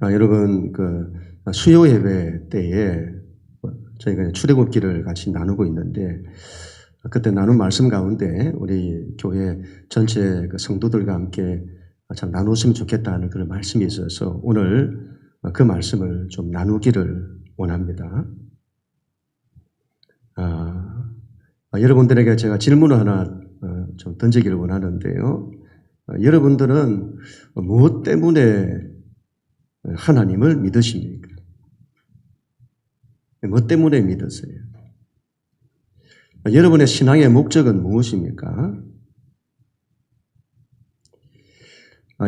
여러분, 수요 예배 때에 저희가 출애굽기를 같이 나누고 있는데, 그때 나눈 말씀 가운데 우리 교회 전체 성도들과 함께 참 나눴으면 좋겠다는 그런 말씀이 있어서 오늘 그 말씀을 좀 나누기를 원합니다. 여러분들에게 제가 질문을 하나 좀 던지기를 원하는데요. 여러분들은 무엇 때문에 하나님을 믿으십니까? 무엇 때문에 믿으세요? 여러분의 신앙의 목적은 무엇입니까?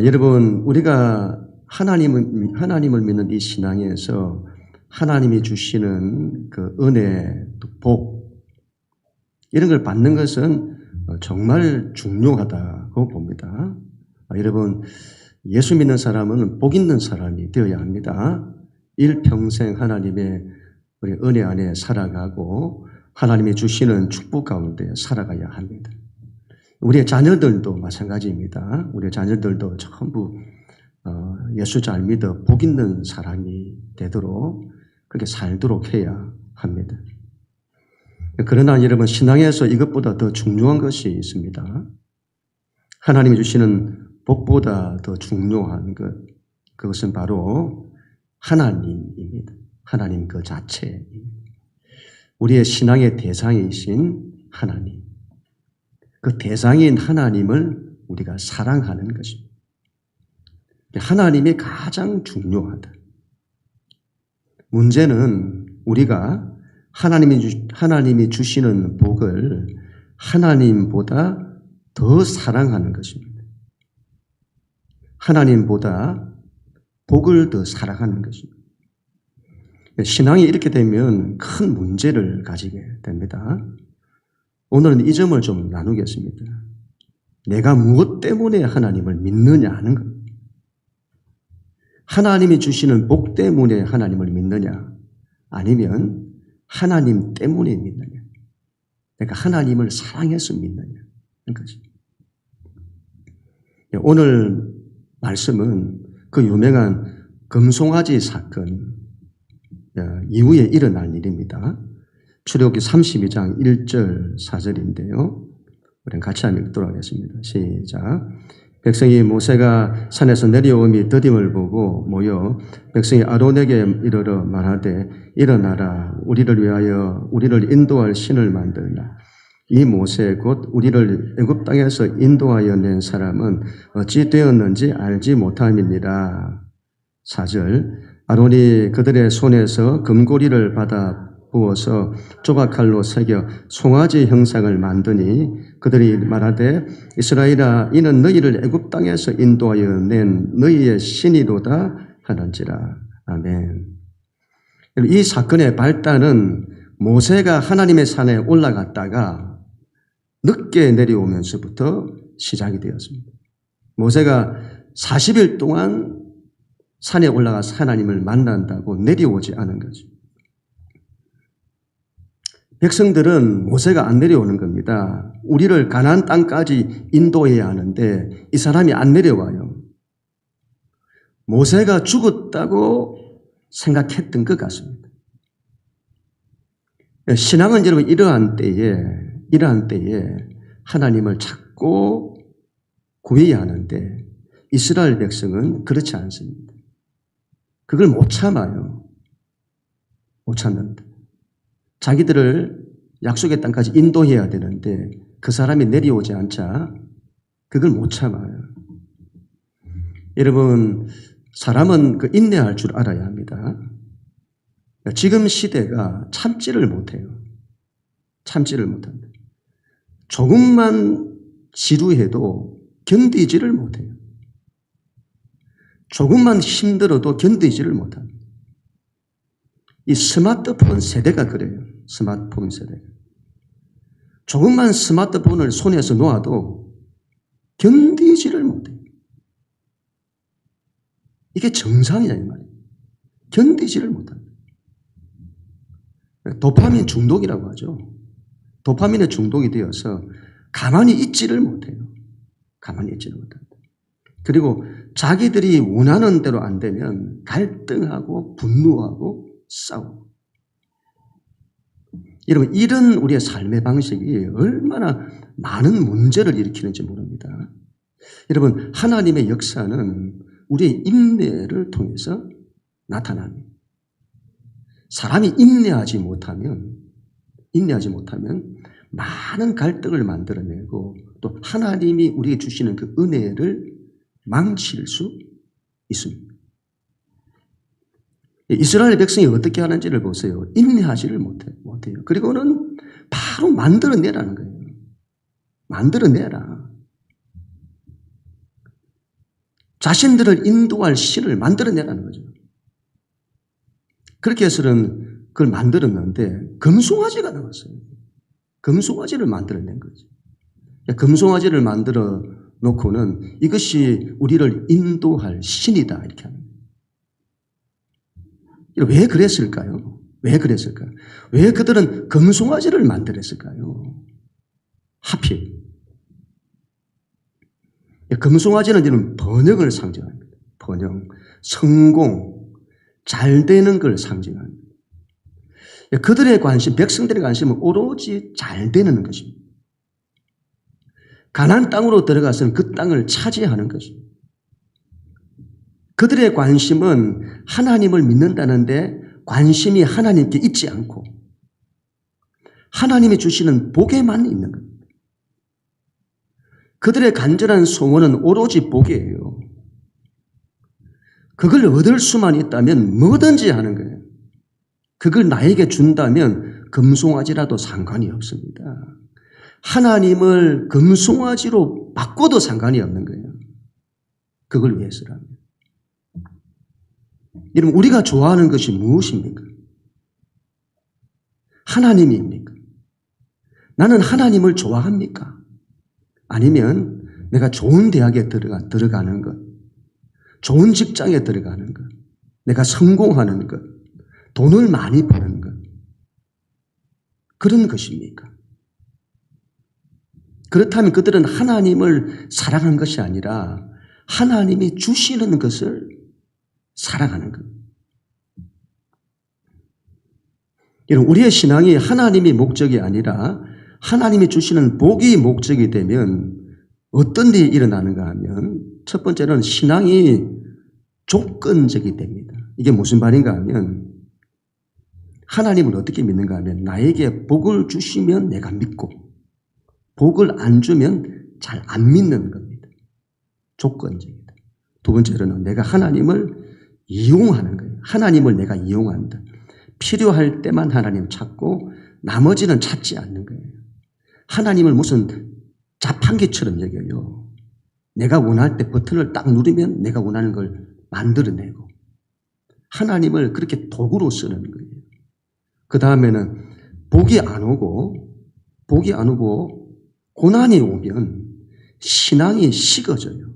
여러분, 우리가 하나님을 믿는 이 신앙에서 하나님이 주시는 그 은혜, 복, 이런 걸 받는 것은 정말 중요하다고 봅니다. 여러분, 예수 믿는 사람은 복 있는 사람이 되어야 합니다. 일평생 하나님의 우리 은혜 안에 살아가고 하나님이 주시는 축복 가운데 살아가야 합니다. 우리의 자녀들도 마찬가지입니다. 우리의 자녀들도 전부 예수 잘 믿어 복 있는 사람이 되도록 그렇게 살도록 해야 합니다. 그러나 여러분, 신앙에서 이것보다 더 중요한 것이 있습니다. 하나님이 주시는 복보다 더 중요한 것, 그것은 바로 하나님입니다. 하나님 그 자체입니다. 우리의 신앙의 대상이신 하나님. 그 대상인 하나님을 우리가 사랑하는 것입니다. 하나님이 가장 중요하다. 문제는 우리가 하나님이 주시는 복을 하나님보다 더 사랑하는 것입니다. 하나님보다 복을 더 사랑하는 것입니다. 신앙이 이렇게 되면 큰 문제를 가지게 됩니다. 오늘은 이 점을 좀 나누겠습니다. 내가 무엇 때문에 하나님을 믿느냐 하는 것. 하나님이 주시는 복 때문에 하나님을 믿느냐, 아니면 하나님 때문에 믿느냐. 그러니까 하나님을 사랑해서 믿느냐 하는 것입니다. 오늘 말씀은 그 유명한 금송아지 사건 이후에 일어난 일입니다. 출애굽기 32장 1절 4절인데요. 우리는 같이 한번 읽도록 하겠습니다. 시작. 백성이 모세가 산에서 내려옴이 더딤을 보고 모여 백성이 아론에게 이르러 말하되 일어나라, 우리를 위하여 우리를 인도할 신을 만들라. 이 모세 곧 우리를 애굽 땅에서 인도하여 낸 사람은 어찌 되었는지 알지 못함이니라. 4절. 아론이 그들의 손에서 금고리를 받아 부어서 조각칼로 새겨 송아지 형상을 만드니 그들이 말하되 이스라엘아, 이는 너희를 애굽 땅에서 인도하여 낸 너희의 신이로다 하는지라. 아멘. 이 사건의 발단은 모세가 하나님의 산에 올라갔다가 늦게 내려오면서부터 시작이 되었습니다. 모세가 40일 동안 산에 올라가서 하나님을 만난다고 내려오지 않은 거죠. 백성들은 모세가 안 내려오는 겁니다. 우리를 가나안 땅까지 인도해야 하는데 이 사람이 안 내려와요. 모세가 죽었다고 생각했던 것 같습니다. 신앙은 여러분 이러한 때에 하나님을 찾고 구해야 하는데 이스라엘 백성은 그렇지 않습니다. 그걸 못 참아요. 못 참는다. 자기들을 약속의 땅까지 인도해야 되는데 그 사람이 내려오지 않자 그걸 못 참아요. 여러분, 사람은 그 인내할 줄 알아야 합니다. 지금 시대가 참지를 못해요. 참지를 못합니다. 조금만 지루해도 견디지를 못해요. 조금만 힘들어도 견디지를 못합니다. 이 스마트폰 세대가 그래요. 스마트폰 세대가. 조금만 스마트폰을 손에서 놓아도 견디지를 못해요. 이게 정상이냐 이 말이에요. 견디지를 못합니다. 도파민 중독이라고 하죠. 도파민에 중독이 되어서 가만히 있지를 못해요. 가만히 있지를 못합니다. 그리고 자기들이 원하는 대로 안 되면 갈등하고 분노하고 싸우고. 여러분, 이런 우리의 삶의 방식이 얼마나 많은 문제를 일으키는지 모릅니다. 여러분, 하나님의 역사는 우리의 인내를 통해서 나타납니다. 사람이 인내하지 못하면 많은 갈등을 만들어내고 또 하나님이 우리에게 주시는 그 은혜를 망칠 수 있습니다. 이스라엘 백성이 어떻게 하는지를 보세요. 인내하지를 못해요. 그리고는 바로 만들어내라는 거예요. 만들어내라. 자신들을 인도할 신을 만들어내라는 거죠. 그렇게 해서는 그걸 만들었는데 금송아지가 나왔어요. 금송아지를 만들어낸 거죠. 금송아지를 만들어 놓고는 이것이 우리를 인도할 신이다 이렇게 하는 거예요. 왜 그랬을까요? 왜 그랬을까요? 왜 그들은 금송아지를 만들었을까요? 하필. 금송아지는 이런 번영을 상징합니다. 번영, 성공, 잘 되는 걸 상징합니다. 그들의 관심, 백성들의 관심은 오로지 잘 되는 것입니다. 가나안 땅으로 들어가서는 그 땅을 차지하는 것입니다. 그들의 관심은 하나님을 믿는다는데 관심이 하나님께 있지 않고 하나님이 주시는 복에만 있는 겁니다. 그들의 간절한 소원은 오로지 복이에요. 그걸 얻을 수만 있다면 뭐든지 하는 거예요. 그걸 나에게 준다면 금송아지라도 상관이 없습니다. 하나님을 금송아지로 바꿔도 상관이 없는 거예요. 그걸 위해서라면. 여러분, 우리가 좋아하는 것이 무엇입니까? 하나님입니까? 나는 하나님을 좋아합니까? 아니면 내가 좋은 대학에 들어가는 것, 좋은 직장에 들어가는 것, 내가 성공하는 것, 돈을 많이 버는 것, 그런 것입니까? 그렇다면 그들은 하나님을 사랑한 것이 아니라 하나님이 주시는 것을 사랑하는 것. 여러분, 우리의 신앙이 하나님이 목적이 아니라 하나님이 주시는 복이 목적이 되면 어떤 일이 일어나는가 하면 첫 번째는 신앙이 조건적이 됩니다. 이게 무슨 말인가 하면 하나님을 어떻게 믿는가 하면 나에게 복을 주시면 내가 믿고 복을 안 주면 잘 안 믿는 겁니다. 조건적이다. 두 번째로는 내가 하나님을 이용하는 거예요. 하나님을 내가 이용한다. 필요할 때만 하나님 찾고 나머지는 찾지 않는 거예요. 하나님을 무슨 자판기처럼 여겨요. 내가 원할 때 버튼을 딱 누르면 내가 원하는 걸 만들어내고 하나님을 그렇게 도구로 쓰는 거예요. 그 다음에는 복이 안 오고 고난이 오면 신앙이 식어져요.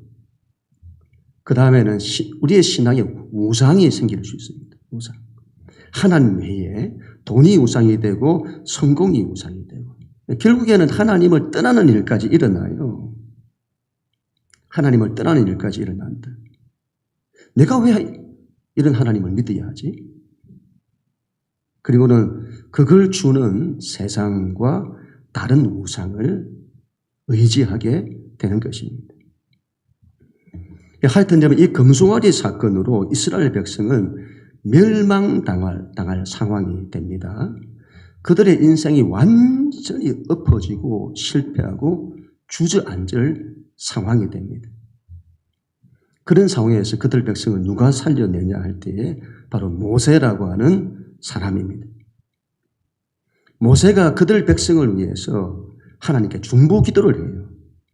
그 다음에는 우리의 신앙에 우상이 생길 수 있습니다. 우상. 하나님 외에 돈이 우상이 되고 성공이 우상이 되고 결국에는 하나님을 떠나는 일까지 일어나요. 하나님을 떠나는 일까지 일어난다. 내가 왜 이런 하나님을 믿어야 하지? 그리고는 그걸 주는 세상과 다른 우상을 의지하게 되는 것입니다. 하여튼 이 금송아지 사건으로 이스라엘 백성은 멸망당할 상황이 됩니다. 그들의 인생이 완전히 엎어지고 실패하고 주저앉을 상황이 됩니다. 그런 상황에서 그들 백성을 누가 살려내냐 할 때에 바로 모세라고 하는 사람입니다. 모세가 그들 백성을 위해서 하나님께 중보 기도를 해요.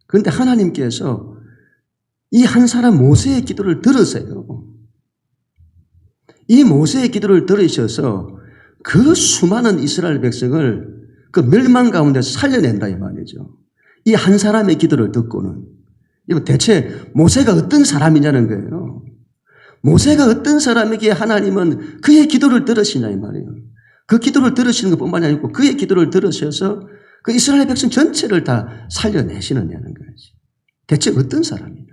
그런데 하나님께서 이 한 사람 모세의 기도를 들으세요. 이 모세의 기도를 들으셔서 그 수많은 이스라엘 백성을 그 멸망 가운데서 살려낸다 이 말이죠. 이 한 사람의 기도를 듣고는 대체 모세가 어떤 사람이냐는 거예요. 모세가 어떤 사람에게 하나님은 그의 기도를 들으시냐 이 말이에요. 그 기도를 들으시는 것뿐만이 아니고 그의 기도를 들으셔서 그 이스라엘 백성 전체를 다 살려내시느냐는 거지. 대체 어떤 사람이냐.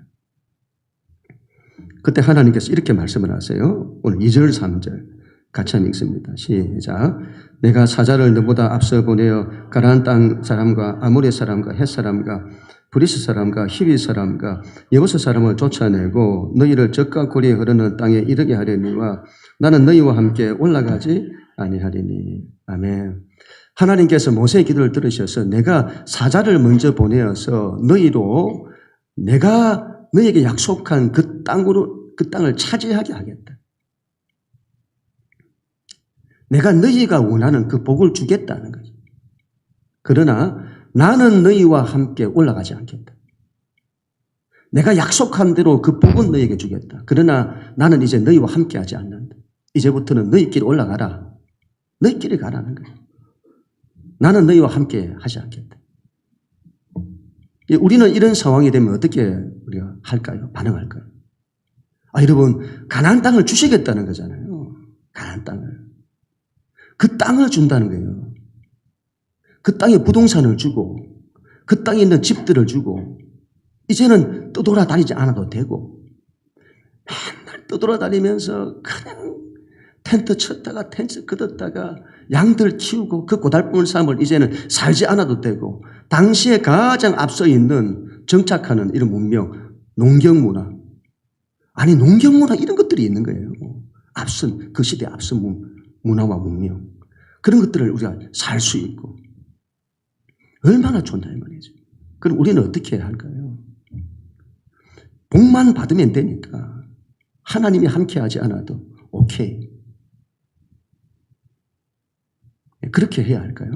그때 하나님께서 이렇게 말씀을 하세요. 오늘 2절, 3절 같이 한번 읽습니다. 시작. 내가 사자를 너보다 앞서 보내어 가나안 땅 사람과 아모레 사람과 헷 사람과 브리스 사람과 히비 사람과 여부스 사람을 쫓아내고 너희를 적과 고리에 흐르는 땅에 이르게 하려니와 나는 너희와 함께 올라가지 아니하리니. 아멘. 하나님께서 모세의 기도를 들으셔서 내가 사자를 먼저 보내어서 너희로 내가 너희에게 약속한 그 땅을 차지하게 하겠다. 내가 너희가 원하는 그 복을 주겠다는 거죠. 그러나 나는 너희와 함께 올라가지 않겠다. 내가 약속한 대로 그 복은 너희에게 주겠다. 그러나 나는 이제 너희와 함께 하지 않는다. 이제부터는 너희끼리 올라가라. 너희끼리 가라는 거예요. 나는 너희와 함께 하지 않겠다. 우리는 이런 상황이 되면 어떻게 우리가 할까요? 반응할까요? 여러분, 가나안 땅을 주시겠다는 거잖아요. 가나안 땅을. 그 땅을 준다는 거예요. 그 땅에 부동산을 주고 그 땅에 있는 집들을 주고 이제는 떠돌아다니지 않아도 되고 맨날 떠돌아다니면서 그냥 텐트 쳤다가 텐트 걷었다가 양들 키우고 그 고달픈 삶을 이제는 살지 않아도 되고 당시에 가장 앞서 있는 정착하는 이런 문명, 농경문화. 아니 농경문화 이런 것들이 있는 거예요. 앞선 그 시대에 앞선 문화와 문명. 그런 것들을 우리가 살 수 있고 얼마나 좋나 이 말이죠. 그럼 우리는 어떻게 해야 할까요? 복만 받으면 되니까 하나님이 함께하지 않아도 오케이. 그렇게 해야 할까요?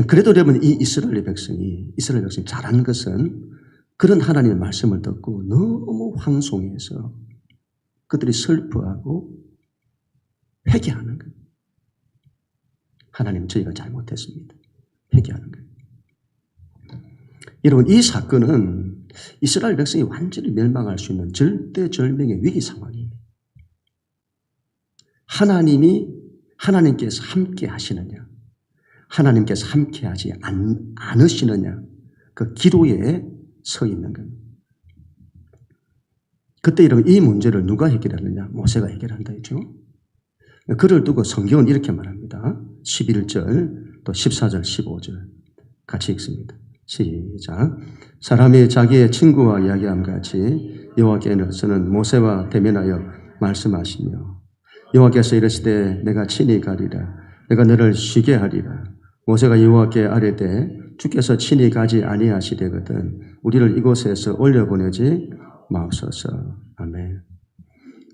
그래도 여러분 이 이스라엘 백성이 잘하는 것은 그런 하나님의 말씀을 듣고 너무 황송해서 그들이 슬퍼하고 회개하는 거예요. 하나님 저희가 잘못했습니다. 회개하는 거예요. 여러분 이 사건은 이스라엘 백성이 완전히 멸망할 수 있는 절대절명의 위기 상황이에요. 하나님께서 함께 하시느냐 하나님께서 함께 하지 않으시느냐 그 기로에 서 있는 겁니다. 그때 여러분 이 문제를 누가 해결하느냐? 모세가 해결한다 했죠. 그를 두고 성경은 이렇게 말합니다. 11절 또 14절 15절 같이 읽습니다. 시작. 사람이 자기의 친구와 이야기함 같이 여호와께서는 모세와 대면하여 말씀하시며 여호와께서 이르시되 내가 친히 가리라. 내가 너를 쉬게 하리라. 모세가 여호와께 아뢰되 주께서 친히 가지 아니하시되거든 우리를 이곳에서 올려보내지 마옵소서. 아멘.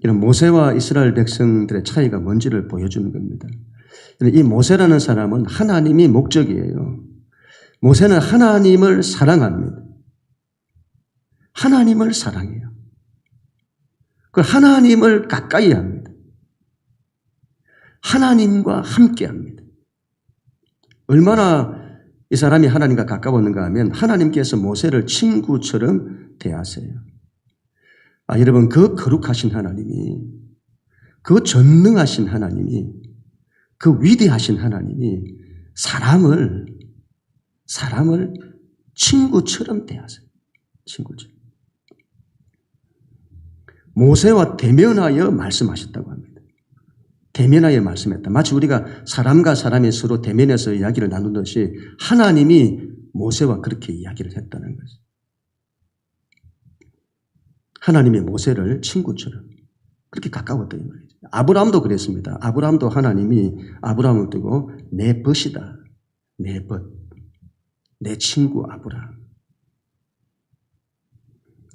이런 모세와 이스라엘 백성들의 차이가 뭔지를 보여주는 겁니다. 이 모세라는 사람은 하나님이 목적이에요. 모세는 하나님을 사랑합니다. 하나님을 사랑해요. 그 하나님을 가까이 합니다. 하나님과 함께 합니다. 얼마나 이 사람이 하나님과 가까웠는가 하면 하나님께서 모세를 친구처럼 대하세요. 여러분 그 거룩하신 하나님이 그 전능하신 하나님이 그 위대하신 하나님이 사람을 친구처럼 대하세요. 친구처럼. 모세와 대면하여 말씀하셨다고 합니다. 대면하여 말씀했다. 마치 우리가 사람과 사람이 서로 대면해서 이야기를 나누듯이 하나님이 모세와 그렇게 이야기를 했다는 거죠. 하나님이 모세를 친구처럼 그렇게 가까웠다 이 말이죠. 아브라함도 그랬습니다. 아브라함도 하나님이 아브라함을 두고 내 벗이다. 내 벗. 내 친구 아브라함.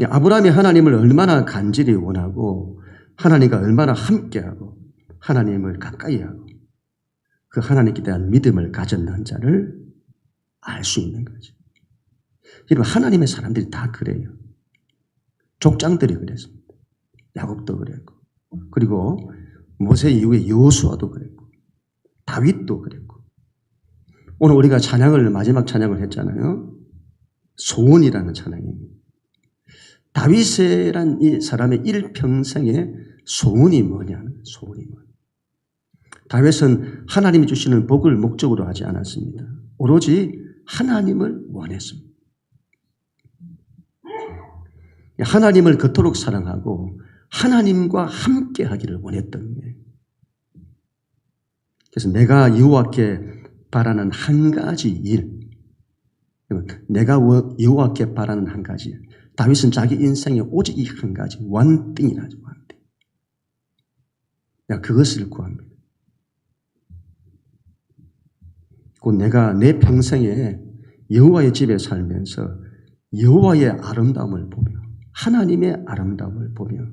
아브라함이 하나님을 얼마나 간절히 원하고 하나님과 얼마나 함께하고 하나님을 가까이 하고 그 하나님께 대한 믿음을 가졌는 자를 알 수 있는 거죠. 여러분 하나님의 사람들이 다 그래요. 족장들이 그랬습니다. 야곱도 그랬고 그리고 모세 이후에 여호수아도 그랬고 다윗도 그랬고 오늘 우리가 마지막 찬양을 했잖아요. 소원이라는 찬양입니다. 다윗이란 이 사람의 일평생의 소원이 뭐냐는 소원이 뭐냐. 다윗은 하나님이 주시는 복을 목적으로 하지 않았습니다. 오로지 하나님을 원했습니다. 하나님을 그토록 사랑하고 하나님과 함께 하기를 원했던 거예요. 그래서 내가 여호와께 바라는 한 가지 일, 내가 여호와께 바라는 한 가지 일. 다윗은 자기 인생에 오직 이 한 가지, one thing이라죠. one thing. 내가 그것을 구합니다. 곧 내가 내 평생에 여호와의 집에 살면서 여호와의 아름다움을 보며 하나님의 아름다움을 보며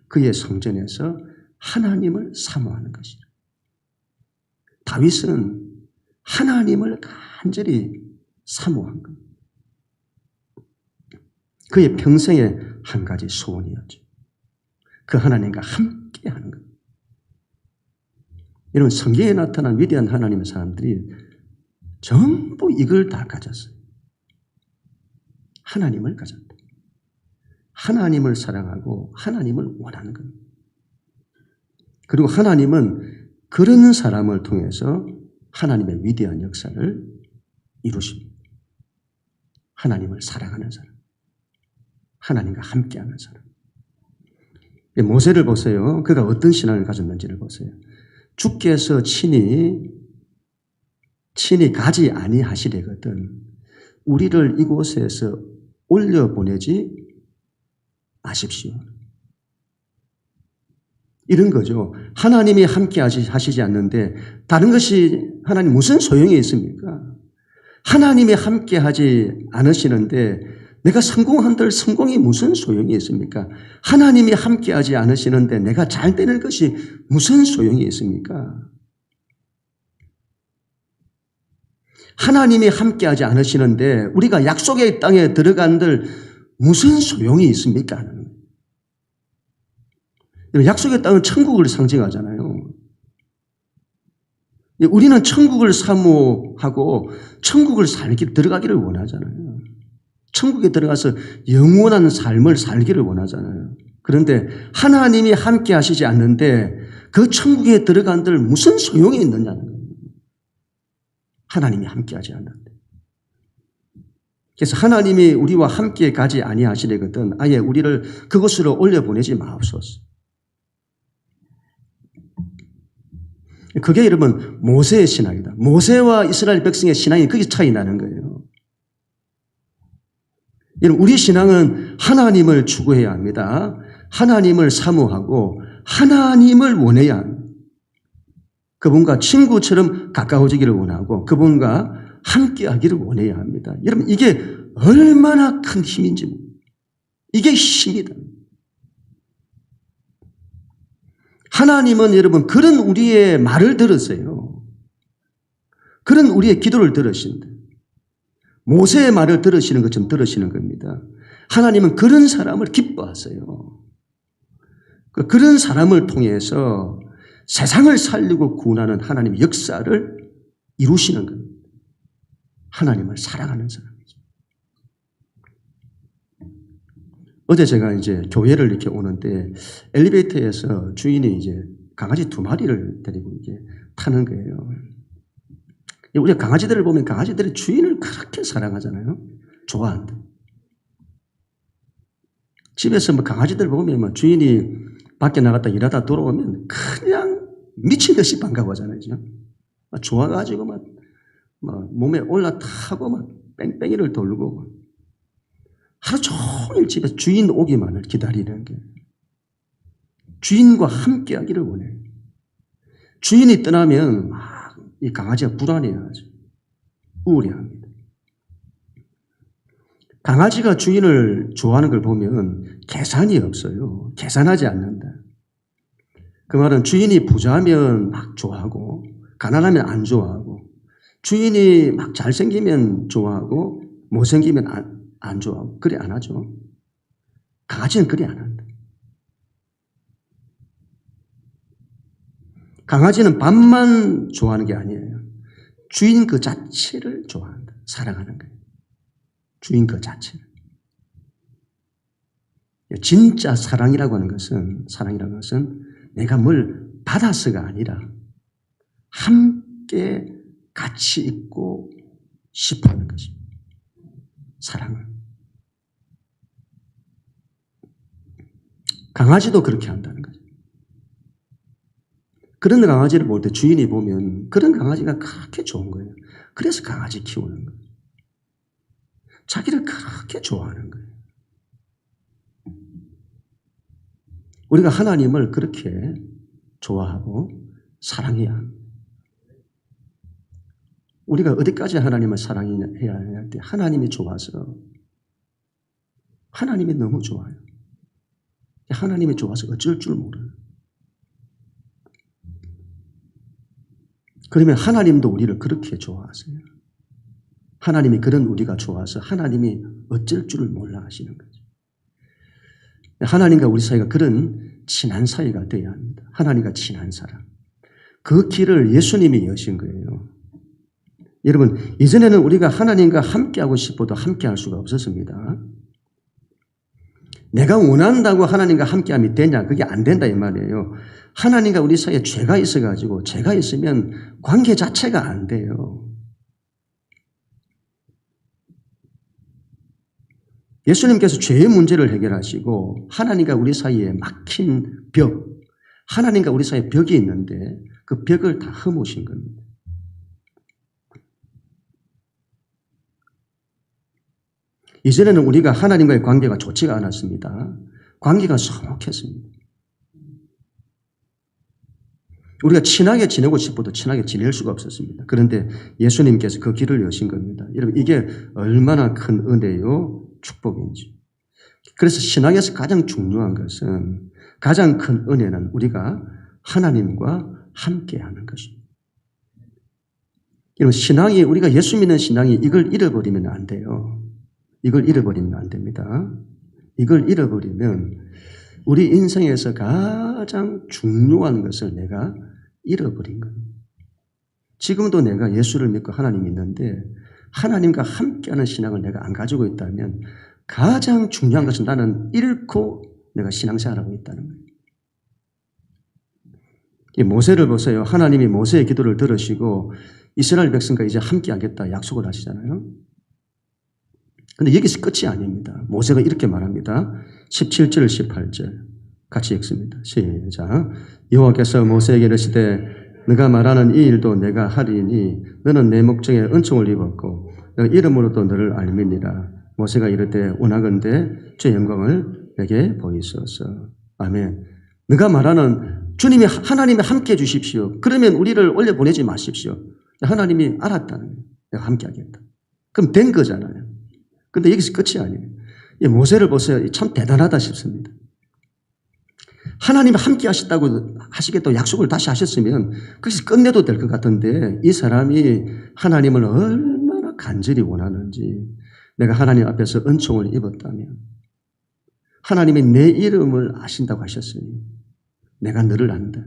그의 성전에서 하나님을 사모하는 것이다. 다윗은 하나님을 간절히 사모한 것. 그의 평생의 한 가지 소원이었죠. 그 하나님과 함께하는 것. 여러분, 성경에 나타난 위대한 하나님의 사람들이 전부 이걸 다 가졌어요. 하나님을 가졌다. 하나님을 사랑하고 하나님을 원하는 것. 그리고 하나님은 그런 사람을 통해서 하나님의 위대한 역사를 이루십니다. 하나님을 사랑하는 사람. 하나님과 함께하는 사람. 모세를 보세요. 그가 어떤 신앙을 가졌는지를 보세요. 주께서 친히 가지 아니하시려거든 우리를 이곳에서 올려보내지 마십시오. 이런 거죠. 하나님이 함께 하시지 않는데 다른 것이 하나님 무슨 소용이 있습니까? 하나님이 함께 하지 않으시는데 내가 성공한들 성공이 무슨 소용이 있습니까? 하나님이 함께 하지 않으시는데 내가 잘 되는 것이 무슨 소용이 있습니까? 하나님이 함께 하지 않으시는데 우리가 약속의 땅에 들어간들 무슨 소용이 있습니까? 약속의 땅은 천국을 상징하잖아요. 우리는 천국을 사모하고 천국을 들어가기를 원하잖아요. 천국에 들어가서 영원한 삶을 살기를 원하잖아요. 그런데 하나님이 함께 하시지 않는데 그 천국에 들어간들 무슨 소용이 있느냐는 거예요. 하나님이 함께 하지 않는데. 그래서 하나님이 우리와 함께 가지 아니하시려거든 아예 우리를 그곳으로 올려보내지 마옵소서. 그게 여러분 모세의 신앙이다. 모세와 이스라엘 백성의 신앙이 거기서 차이 나는 거예요. 여러분 우리 신앙은 하나님을 추구해야 합니다. 하나님을 사모하고 하나님을 원해야 합니다. 그분과 친구처럼 가까워지기를 원하고 그분과 함께하기를 원해야 합니다. 여러분 이게 얼마나 큰 힘인지 이게 힘이다. 하나님은 여러분 그런 우리의 말을 들으세요. 그런 우리의 기도를 들으신다. 모세의 말을 들으시는 것처럼 들으시는 겁니다. 하나님은 그런 사람을 기뻐하세요. 그런 사람을 통해서 세상을 살리고 구원하는 하나님의 역사를 이루시는 겁니다. 하나님을 사랑하는 사람이죠. 어제 제가 이제 교회를 이렇게 오는데 엘리베이터에서 주인이 이제 강아지 2마리를 데리고 이제 타는 거예요. 우리가 강아지들을 보면 강아지들이 주인을 그렇게 사랑하잖아요. 좋아한다. 집에서 뭐 강아지들 보면 뭐 주인이 밖에 나갔다 일하다 돌아오면 그냥 미친 듯이 반가워하잖아요. 막 좋아가지고 막 몸에 올라타고 막 뺑뺑이를 돌고 하루 종일 집에서 주인 오기만을 기다리는 게 주인과 함께 하기를 원해요. 주인이 떠나면 이 강아지가 불안해하죠. 우울해합니다. 강아지가 주인을 좋아하는 걸 보면 계산이 없어요. 계산하지 않는다. 그 말은 주인이 부자면 막 좋아하고 가난하면 안 좋아하고 주인이 막 잘생기면 좋아하고 못생기면 안 좋아하고 그래 안 하죠. 강아지는 그래 안 한다. 강아지는 밥만 좋아하는 게 아니에요. 주인 그 자체를 좋아한다. 사랑하는 거예요. 주인 그 자체를. 진짜 사랑이라고 하는 것은 내가 뭘 받아서가 아니라 함께 같이 있고 싶어 하는 것입니다. 사랑을. 강아지도 그렇게 한다는 거죠. 그런 강아지를 볼 때 주인이 보면 그런 강아지가 그렇게 좋은 거예요. 그래서 강아지 키우는 거예요. 자기를 그렇게 좋아하는 거예요. 우리가 하나님을 그렇게 좋아하고 사랑해야 합니다. 우리가 어디까지 하나님을 사랑해야 할 때 하나님이 좋아서, 하나님이 너무 좋아요. 하나님이 좋아서 어쩔 줄 모르는. 그러면 하나님도 우리를 그렇게 좋아하세요. 하나님이 그런 우리가 좋아서 하나님이 어쩔 줄을 몰라 하시는 거죠. 하나님과 우리 사이가 그런 친한 사이가 되어야 합니다. 하나님과 친한 사람. 그 길을 예수님이 여신 거예요. 여러분, 이전에는 우리가 하나님과 함께하고 싶어도 함께할 수가 없었습니다. 내가 원한다고 하나님과 함께함이 되냐? 그게 안 된다 이 말이에요. 하나님과 우리 사이에 죄가 있어가지고 죄가 있으면 관계 자체가 안 돼요. 예수님께서 죄의 문제를 해결하시고 하나님과 우리 사이에 막힌 벽, 하나님과 우리 사이에 벽이 있는데 그 벽을 다 허무신 겁니다. 이전에는 우리가 하나님과의 관계가 좋지가 않았습니다. 관계가 서먹했습니다. 우리가 친하게 지내고 싶어도 친하게 지낼 수가 없었습니다. 그런데 예수님께서 그 길을 여신 겁니다. 여러분, 이게 얼마나 큰 은혜요, 축복인지. 그래서 신앙에서 가장 중요한 것은, 가장 큰 은혜는 우리가 하나님과 함께하는 것입니다. 여러분, 신앙이, 우리가 예수 믿는 신앙이 이걸 잃어버리면 안 돼요. 이걸 잃어버리면 안 됩니다. 이걸 잃어버리면 우리 인생에서 가장 중요한 것을 내가 잃어버린 겁니다. 지금도 내가 예수를 믿고 하나님 믿는데 하나님과 함께하는 신앙을 내가 안 가지고 있다면 가장 중요한 것은 나는 잃고 내가 신앙생활하고 있다는 거예요. 이 모세를 보세요. 하나님이 모세의 기도를 들으시고 이스라엘 백성과 이제 함께하겠다 약속을 하시잖아요. 그런데 여기서 끝이 아닙니다. 모세가 이렇게 말합니다. 17절, 18절 같이 읽습니다. 시작. 여호와께서 모세에게 이르시되 네가 말하는 이 일도 내가 하리니 너는 내 목전에 은총을 입었고 내가 이름으로도 너를 알미니라. 모세가 이르되 원하건대 주의 영광을 내게 보이소서. 아멘. 네가 말하는 주님이 하나님이 함께해 주십시오. 그러면 우리를 올려보내지 마십시오. 하나님이 알았다는 거예요. 내가 함께하겠다. 그럼 된 거잖아요. 근데 여기서 끝이 아니에요. 이 모세를 보세요. 참 대단하다 싶습니다. 하나님이 함께 하시겠다고 약속을 다시 하셨으면 거기서 끝내도 될 것 같은데 이 사람이 하나님을 얼마나 간절히 원하는지 내가 하나님 앞에서 은총을 입었다면 하나님이 내 이름을 아신다고 하셨으니 내가 너를 안다.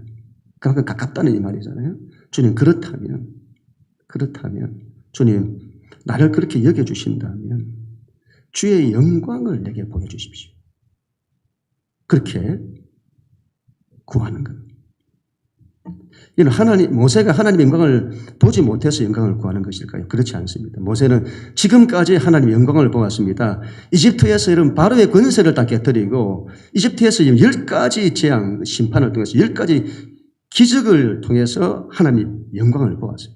그만큼 가깝다는 이 말이잖아요. 주님 그렇다면 주님 나를 그렇게 여겨주신다면 주의 영광을 내게 보여주십시오. 그렇게 구하는 것. 이는 모세가 하나님의 영광을 보지 못해서 영광을 구하는 것일까요? 그렇지 않습니다. 모세는 지금까지 하나님의 영광을 보았습니다. 이집트에서 이런 바로의 권세를 다 깨뜨리고 이집트에서 10가지 재앙, 심판을 통해서 10가지 기적을 통해서 하나님의 영광을 보았어요.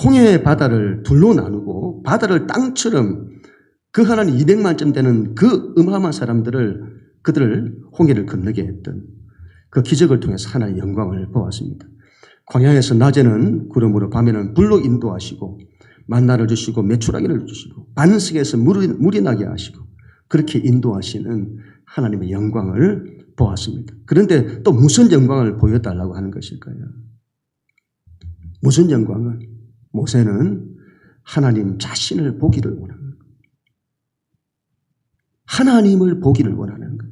홍해의 바다를 둘로 나누고 바다를 땅처럼 그 하나님 200만쯤 되는 그 어마어마한 그들을 홍해를 건너게 했던 그 기적을 통해서 하나님의 영광을 보았습니다. 광야에서 낮에는 구름으로 밤에는 불로 인도하시고 만나를 주시고 메추라기를 주시고 반석에서 물이 나게 하시고 그렇게 인도하시는 하나님의 영광을 보았습니다. 그런데 또 무슨 영광을 보여달라고 하는 것일까요? 무슨 영광을? 모세는 하나님 자신을 보기를 원합니다. 하나님을 보기를 원하는 것.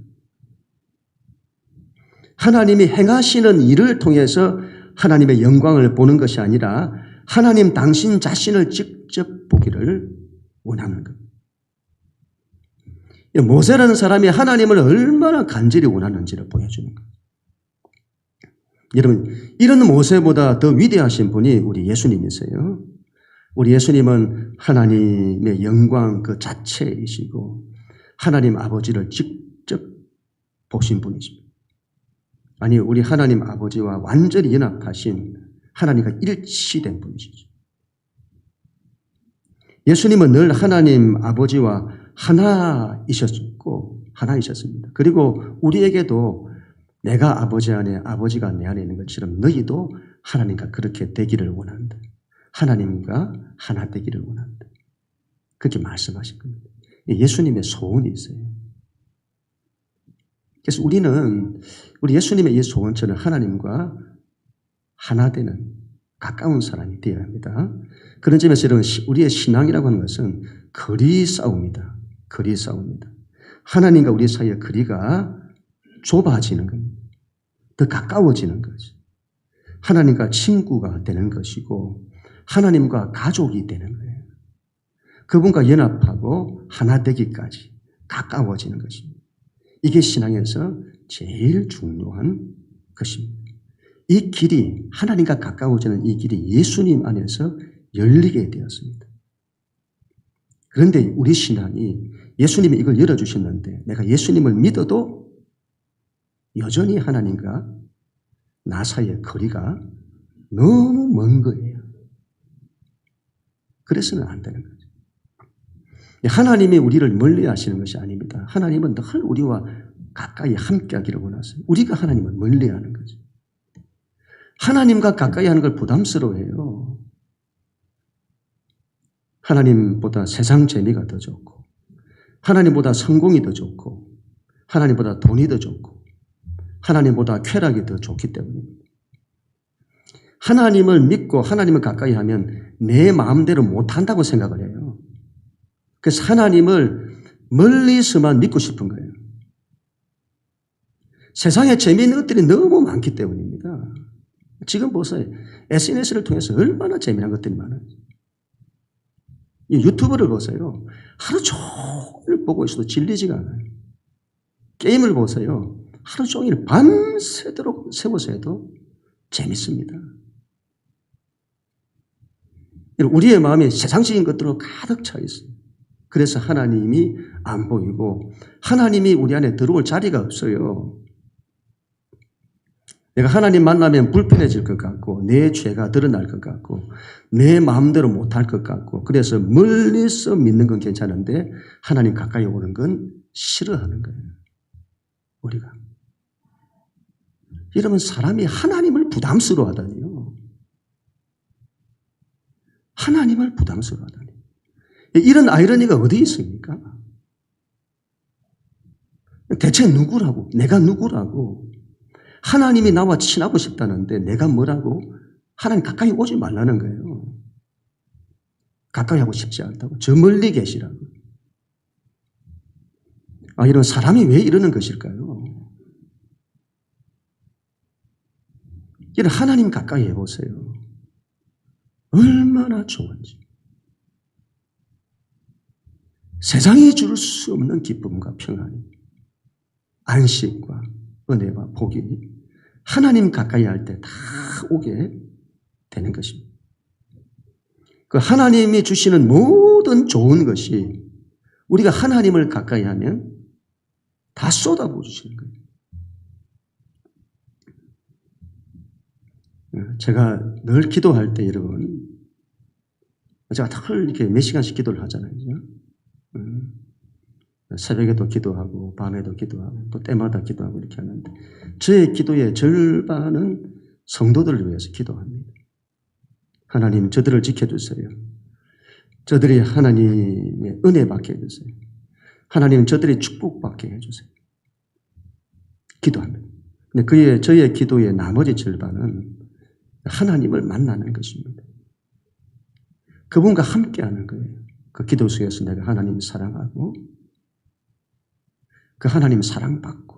하나님이 행하시는 일을 통해서 하나님의 영광을 보는 것이 아니라 하나님 당신 자신을 직접 보기를 원하는 것. 모세라는 사람이 하나님을 얼마나 간절히 원하는지를 보여주는 것. 여러분, 이런 모세보다 더 위대하신 분이 우리 예수님이세요. 우리 예수님은 하나님의 영광 그 자체이시고 하나님 아버지를 직접 보신 분이십니다. 아니, 우리 하나님 아버지와 완전히 연합하신 하나님과 일치된 분이시죠. 예수님은 늘 하나님 아버지와 하나이셨습니다. 그리고 우리에게도 내가 아버지 안에 아버지가 내 안에 있는 것처럼 너희도 하나님과 그렇게 되기를 원한다. 하나님과 하나 되기를 원한다. 그렇게 말씀하신 겁니다. 예수님의 소원이 있어요. 그래서 우리 예수님의 이 소원처럼 하나님과 하나 되는 가까운 사람이 되어야 합니다. 그런 점에서 여러분, 우리의 신앙이라고 하는 것은 거리 싸움이다. 거리 싸움이다. 하나님과 우리 사이의 거리가 좁아지는 겁니다. 더 가까워지는 거죠. 하나님과 친구가 되는 것이고 하나님과 가족이 되는 거예요. 그분과 연합하고 하나 되기까지 가까워지는 것입니다. 이게 신앙에서 제일 중요한 것입니다. 이 길이, 하나님과 가까워지는 이 길이 예수님 안에서 열리게 되었습니다. 그런데 우리 신앙이 예수님이 이걸 열어주셨는데 내가 예수님을 믿어도 여전히 하나님과 나 사이의 거리가 너무 먼 거예요. 그래서는 안 되는 거죠. 하나님이 우리를 멀리 하시는 것이 아닙니다. 하나님은 늘 우리와 가까이 함께 하기를 원하세요. 우리가 하나님을 멀리 하는 거죠. 하나님과 가까이 하는 걸 부담스러워해요. 하나님보다 세상 재미가 더 좋고 하나님보다 성공이 더 좋고 하나님보다 돈이 더 좋고 하나님보다 쾌락이 더 좋기 때문입니다. 하나님을 믿고 하나님을 가까이 하면 내 마음대로 못한다고 생각을 해요. 그래서 하나님을 멀리서만 믿고 싶은 거예요. 세상에 재미있는 것들이 너무 많기 때문입니다. 지금 보세요. SNS를 통해서 얼마나 재미난 것들이 많아요. 유튜브를 보세요. 하루 종일 보고 있어도 질리지가 않아요. 게임을 보세요. 하루 종일 밤새도록 세워서 해도 재밌습니다. 우리의 마음이 세상적인 것들로 가득 차 있어요. 그래서 하나님이 안 보이고 하나님이 우리 안에 들어올 자리가 없어요. 내가 하나님 만나면 불편해질 것 같고 내 죄가 드러날 것 같고 내 마음대로 못할 것 같고 그래서 멀리서 믿는 건 괜찮은데 하나님 가까이 오는 건 싫어하는 거예요. 우리가. 이러면 사람이 하나님을 부담스러워하다니요. 하나님을 부담스러워하다니. 이런 아이러니가 어디 있습니까? 대체 누구라고? 내가 누구라고? 하나님이 나와 친하고 싶다는데 내가 뭐라고? 하나님 가까이 오지 말라는 거예요. 가까이 하고 싶지 않다고. 저 멀리 계시라고. 이런 사람이 왜 이러는 것일까요? 이런 하나님 가까이 해보세요. 얼마나 좋은지. 세상이 줄 수 없는 기쁨과 평안이, 안식과 은혜와 복이 하나님 가까이 할 때 다 오게 되는 것입니다. 그 하나님이 주시는 모든 좋은 것이 우리가 하나님을 가까이 하면 다 쏟아부어 주시는 거예요. 제가 늘 기도할 때 여러분, 제가 늘 이렇게 몇 시간씩 기도를 하잖아요. 새벽에도 기도하고 밤에도 기도하고 또 때마다 기도하고 이렇게 하는데 저의 기도의 절반은 성도들을 위해서 기도합니다. 하나님 저들을 지켜주세요. 저들이 하나님의 은혜 받게 해주세요. 하나님 저들이 축복받게 해주세요. 기도합니다. 근데 저의 기도의 나머지 절반은 하나님을 만나는 것입니다. 그분과 함께하는 거예요. 그 기도 속에서 내가 하나님 사랑하고 그 하나님 사랑받고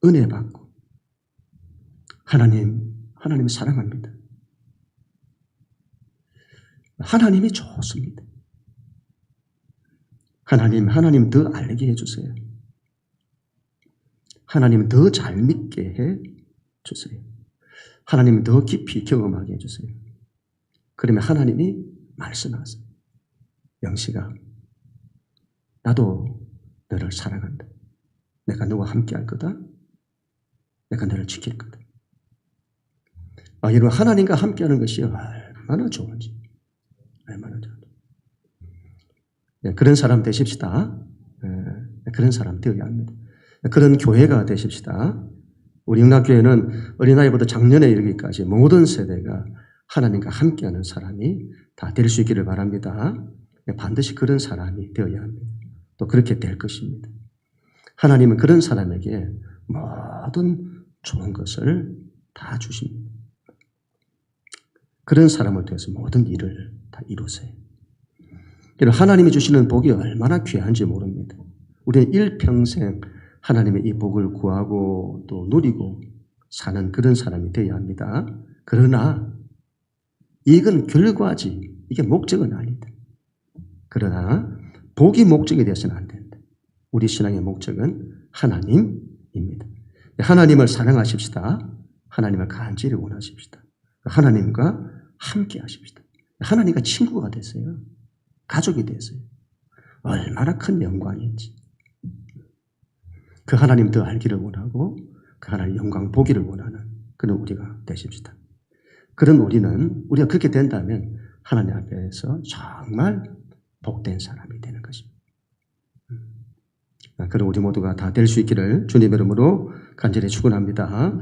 은혜 받고 하나님 사랑합니다. 하나님이 좋습니다. 하나님 더 알게 해주세요. 하나님 더 잘 믿게 해주세요. 하나님 더 깊이 경험하게 해주세요. 그러면 하나님이 말씀하세요. 영식아, 나도 너를 사랑한다. 내가 너와 함께 할 거다. 내가 너를 지킬 거다. 여러분, 하나님과 함께 하는 것이 얼마나 좋은지. 얼마나 좋은지. 그런 사람 되십시다. 그런 사람 되어야 합니다. 그런 교회가 되십시다. 우리 영락교회는 어린아이부터 작년에 이르기까지 모든 세대가 하나님과 함께하는 사람이 다 될 수 있기를 바랍니다. 반드시 그런 사람이 되어야 합니다. 또 그렇게 될 것입니다. 하나님은 그런 사람에게 모든 좋은 것을 다 주십니다. 그런 사람을 통해서 모든 일을 다 이루세요. 하나님이 주시는 복이 얼마나 귀한지 모릅니다. 우리는 일평생 하나님의 이 복을 구하고 또 누리고 사는 그런 사람이 되어야 합니다. 그러나 이건 결과지, 이게 목적은 아니다. 그러나 복이 목적이 되어서는 안 된다. 우리 신앙의 목적은 하나님입니다. 하나님을 사랑하십시다. 하나님을 간절히 원하십시다. 하나님과 함께 하십시다. 하나님과 친구가 되세요. 가족이 되세요. 얼마나 큰 영광인지. 그 하나님 더 알기를 원하고 그 하나님 영광 보기를 원하는 그런 우리가 되십시다. 그런 우리가 그렇게 된다면 하나님 앞에서 정말 복된 사람이 되는 것입니다. 그런 우리 모두가 다 될 수 있기를 주님의 이름으로 간절히 축원합니다.